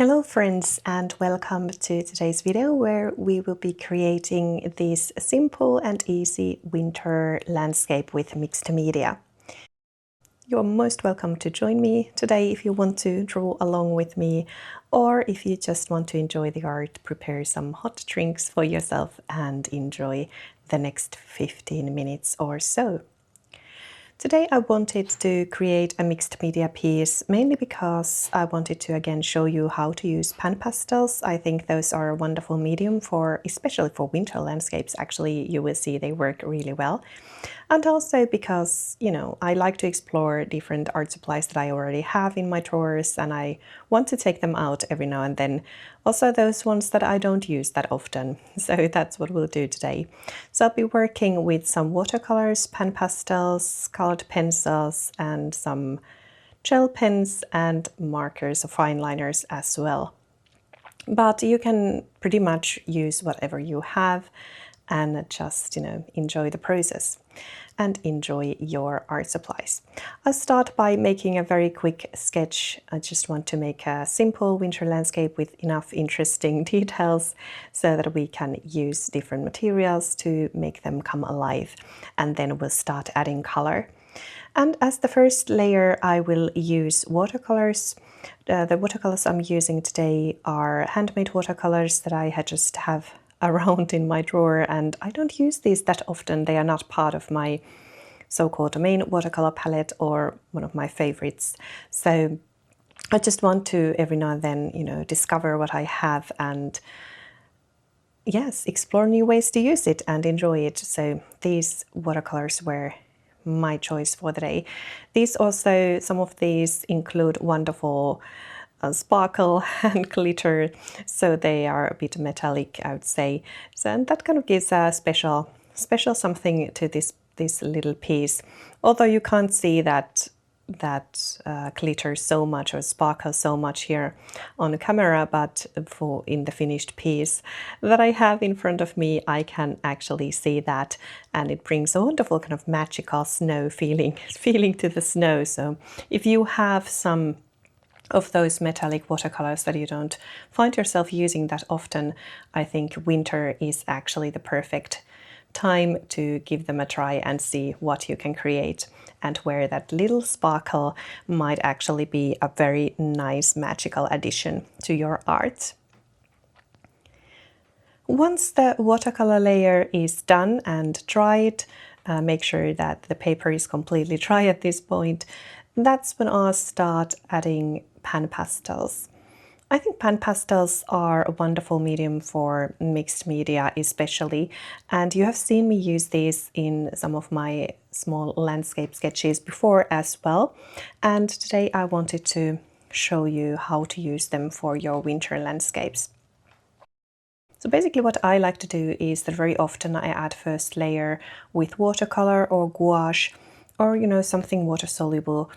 Hello friends, and welcome to today's video where we will be creating this simple and easy winter landscape with mixed media. You're most welcome to join me today if you want to draw along with me, or if you just want to enjoy the art, prepare some hot drinks for yourself and enjoy the next 15 minutes or so. Today I wanted to create a mixed media piece mainly because I wanted to again show you how to use pan pastels. I think those are a wonderful medium for, especially for winter landscapes. Actually, you will see they work really well. And also because, I like to explore different art supplies that I already have in my drawers, and I want to take them out every now and then. Also those ones that I don't use that often. So that's what we'll do today. So I'll be working with some watercolors, pan pastels, colored pencils, and some gel pens and markers or fine liners as well. But you can pretty much use whatever you have and just, enjoy the process and enjoy your art supplies. I'll start by making a very quick sketch. I just want to make a simple winter landscape with enough interesting details so that we can use different materials to make them come alive. And then we'll start adding color. And as the first layer, I will use watercolors. The watercolors I'm using today are handmade watercolors that I just have around in my drawer, and I don't use these that often. They are not part of my so-called main watercolor palette or one of my favorites. So I just want to every now and then, discover what I have and yes, explore new ways to use it and enjoy it. So these watercolors were my choice for the day. Some of these include wonderful sparkle and glitter, so they are a bit metallic, I would say. So, and that kind of gives a special something to this little piece. Although you can't see that glitter so much or sparkle so much here on the camera, but in the finished piece that I have in front of me, I can actually see that, and it brings a wonderful kind of magical snow feeling to the snow. So if you have some of those metallic watercolors that you don't find yourself using that often, I think winter is actually the perfect time to give them a try and see what you can create, and where that little sparkle might actually be a very nice magical addition to your art. Once the watercolor layer is done and dried, make sure that the paper is completely dry at this point. That's when I'll start adding pan pastels. I think pan pastels are a wonderful medium for mixed media especially, and you have seen me use these in some of my small landscape sketches before as well. And today I wanted to show you how to use them for your winter landscapes. So basically what I like to do is that very often I add first layer with watercolor or gouache or something water soluble,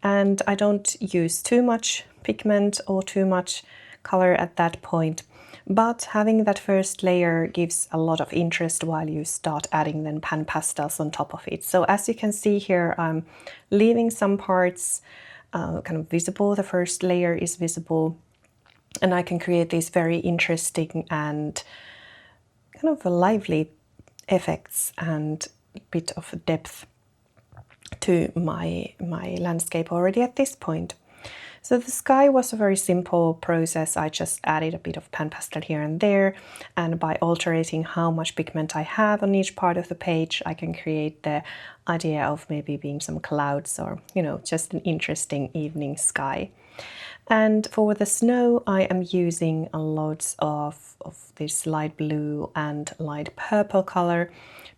and I don't use too much pigment or too much color at that point, but having that first layer gives a lot of interest while you start adding then pan pastels on top of it. So as you can see here, I'm leaving some parts kind of visible. The first layer is visible, and I can create these very interesting and kind of lively effects and a bit of depth to my landscape already at this point. So the sky was a very simple process. I just added a bit of pan pastel here and there, and by altering how much pigment I have on each part of the page, I can create the idea of maybe being some clouds or just an interesting evening sky. And for the snow, I am using lots of this light blue and light purple color,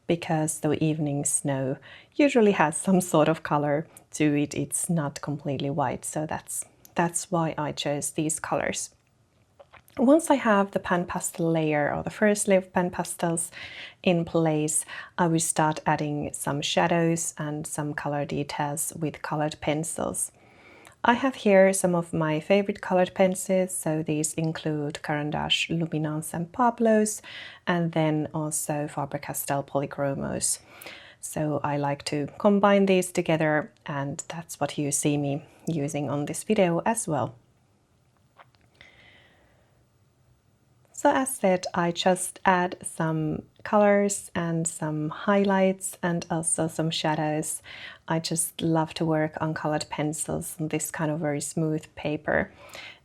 because the evening snow usually has some sort of color to it. It's not completely white, so that's why I chose these colors. Once I have the pan pastel layer, or the first layer of pan pastels in place, I will start adding some shadows and some color details with colored pencils. I have here some of my favorite colored pencils, so these include Caran d'Ache Luminance and Pablos, and then also Faber-Castell Polychromos. So I like to combine these together, and that's what you see me using on this video as well. So as said, I just add some colors and some highlights and also some shadows. I just love to work on colored pencils on this kind of very smooth paper.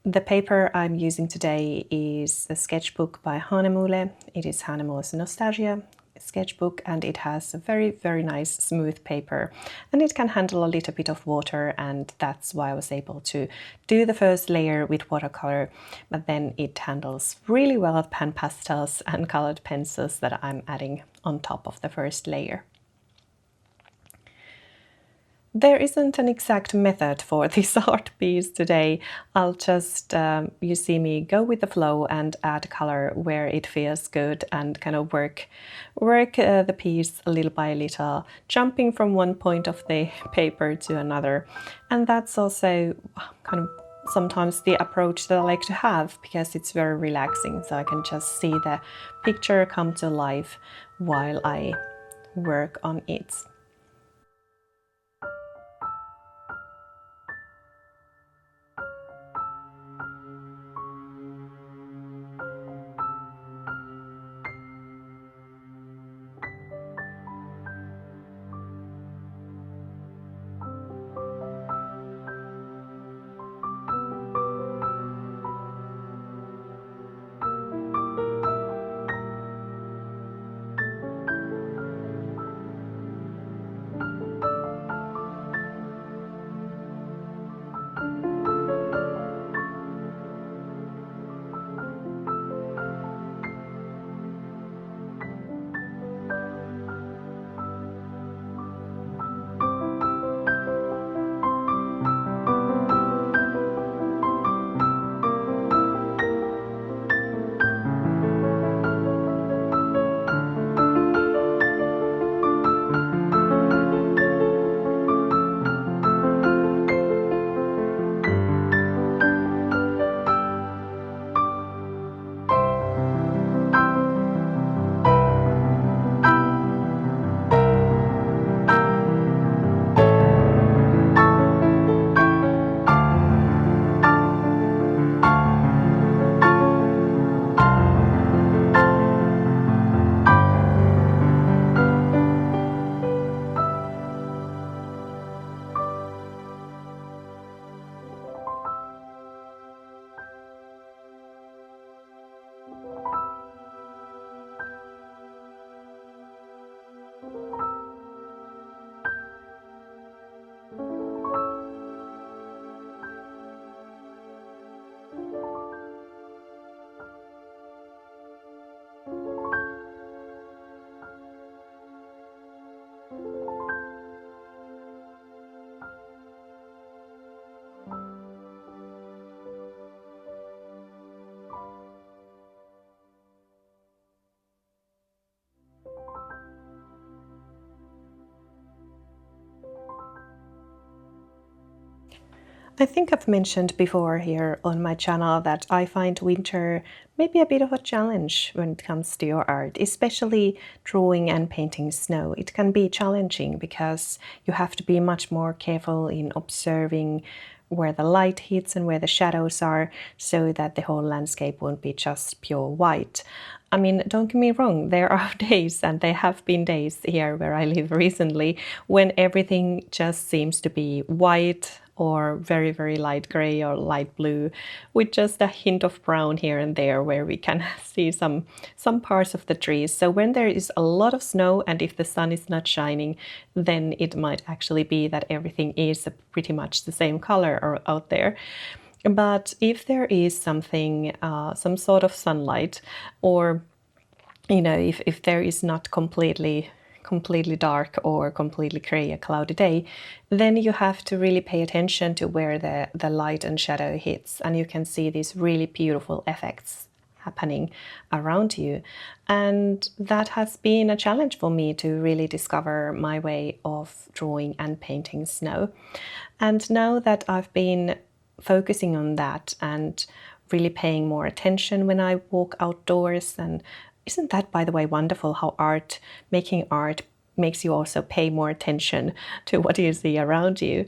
The paper I'm using today is a sketchbook by Hanemule. It is Hanemule's Nostalgia sketchbook, and it has a very nice smooth paper, and it can handle a little bit of water, and that's why I was able to do the first layer with watercolor, but then it handles really well pan pastels and colored pencils that I'm adding on top of the first layer. There isn't an exact method for this art piece today. I'll just, you see me go with the flow and add color where it feels good and kind of work the piece little by little, jumping from one point of the paper to another. And that's also kind of sometimes the approach that I like to have, because it's very relaxing, so I can just see the picture come to life while I work on it. I think I've mentioned before here on my channel that I find winter maybe a bit of a challenge when it comes to your art, especially drawing and painting snow. It can be challenging because you have to be much more careful in observing where the light hits and where the shadows are, so that the whole landscape won't be just pure white. I mean, don't get me wrong, there are days, and there have been days here where I live recently, when everything just seems to be white or very light gray or light blue, with just a hint of brown here and there where we can see some parts of the trees. So when there is a lot of snow and if the sun is not shining, then it might actually be that everything is pretty much the same color out there. But if there is something, some sort of sunlight, or you know, if there is not completely dark or completely gray, a cloudy day, then you have to really pay attention to where the light and shadow hits, and you can see these really beautiful effects happening around you. And that has been a challenge for me to really discover my way of drawing and painting snow. And now that I've been focusing on that and really paying more attention when I walk outdoors, and isn't that, by the way, wonderful how making art makes you also pay more attention to what you see around you.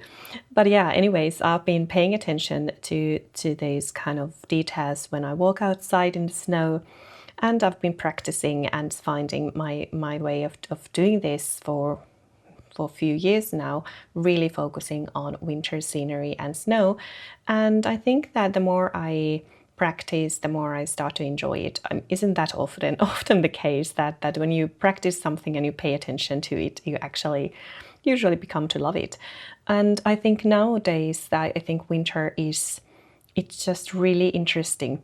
But yeah, anyways, I've been paying attention to these kind of details when I walk outside in the snow, and I've been practicing and finding my way of doing this for a few years now, really focusing on winter scenery and snow. And I think that the more I practice, the more I start to enjoy it. Isn't that often the case that when you practice something and you pay attention to it, you actually usually become to love it? And I think nowadays that I think winter it's just really interesting.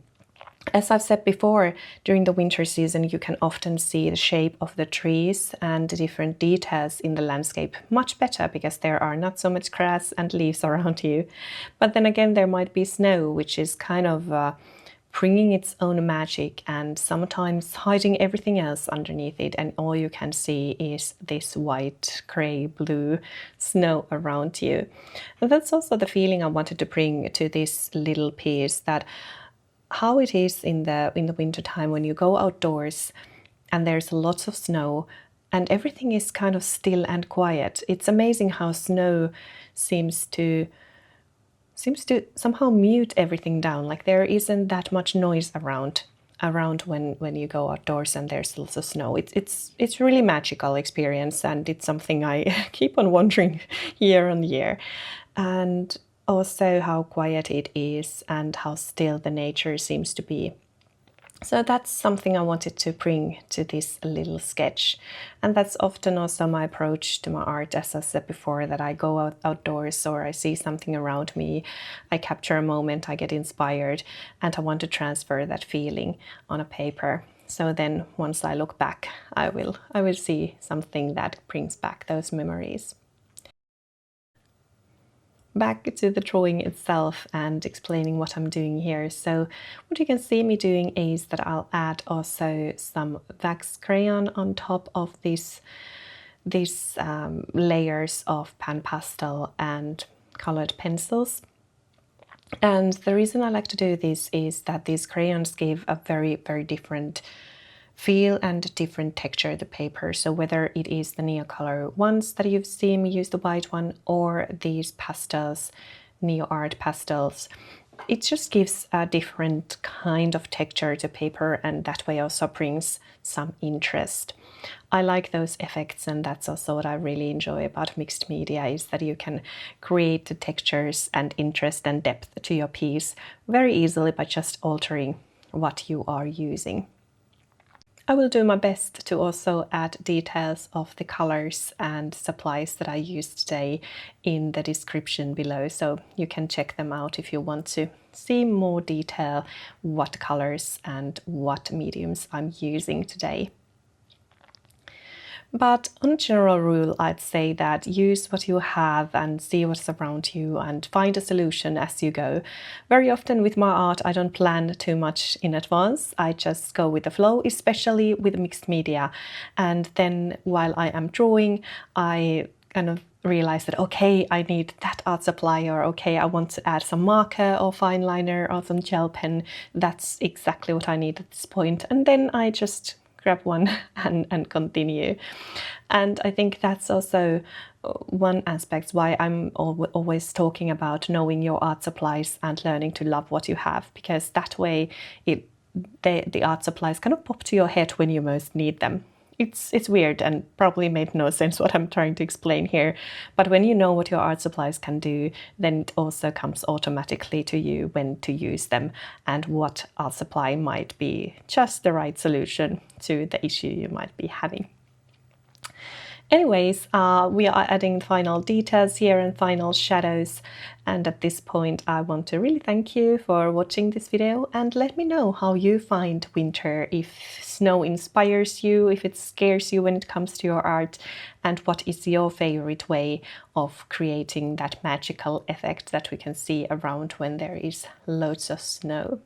As I've said before, during the winter season, you can often see the shape of the trees and the different details in the landscape much better because there are not so much grass and leaves around you. But then again, there might be snow, which is kind of bringing its own magic and sometimes hiding everything else underneath it. And all you can see is this white, gray, blue snow around you. And that's also the feeling I wanted to bring to this little piece, that how it is in the winter time when you go outdoors and there's lots of snow and everything is kind of still and quiet. It's amazing how snow seems to somehow mute everything down. Like there isn't that much noise around when you go outdoors and there's lots of snow. It's really magical experience, and it's something I keep on wondering year on year. And also how quiet it is and how still the nature seems to be. So that's something I wanted to bring to this little sketch. And that's often also my approach to my art, as I said before, that I go outdoors or I see something around me, I capture a moment, I get inspired, and I want to transfer that feeling on a paper. So then once I look back, I will see something that brings back those memories. Back to the drawing itself and explaining what I'm doing here. So what you can see me doing is that I'll add also some wax crayon on top of these layers of pan pastel and colored pencils. And the reason I like to do this is that these crayons give a very, very different feel and different texture to the paper. So whether it is the Neocolor ones that you've seen me use, the white one, or these pastels, Neo Art pastels, it just gives a different kind of texture to paper, and that way also brings some interest. I like those effects, and that's also what I really enjoy about mixed media, is that you can create the textures and interest and depth to your piece very easily by just altering what you are using. I will do my best to also add details of the colors and supplies that I used today in the description below, so you can check them out if you want to see more detail what colors and what mediums I'm using today. But on a general rule, I'd say that use what you have and see what's around you and find a solution as you go. Very often with my art, I don't plan too much in advance. I just go with the flow, especially with mixed media. And then while I am drawing, I kind of realize that, okay, I need that art supply, or okay, I want to add some marker or fine liner or some gel pen. That's exactly what I need at this point. And then I just grab one and continue. And I think that's also one aspect why I'm always talking about knowing your art supplies and learning to love what you have, because that way the art supplies kind of pop to your head when you most need them. It's weird and probably made no sense what I'm trying to explain here, but when you know what your art supplies can do, then it also comes automatically to you when to use them and what art supply might be just the right solution to the issue you might be having. Anyways, we are adding final details here and final shadows, and at this point I want to really thank you for watching this video and let me know how you find winter, if snow inspires you, if it scares you when it comes to your art, and what is your favorite way of creating that magical effect that we can see around when there is loads of snow.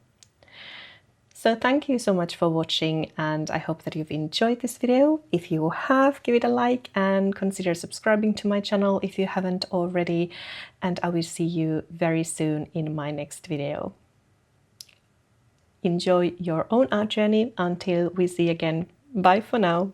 So thank you so much for watching, and I hope that you've enjoyed this video. If you have, give it a like and consider subscribing to my channel if you haven't already, and I will see you very soon in my next video. Enjoy your own art journey until we see again. Bye for now.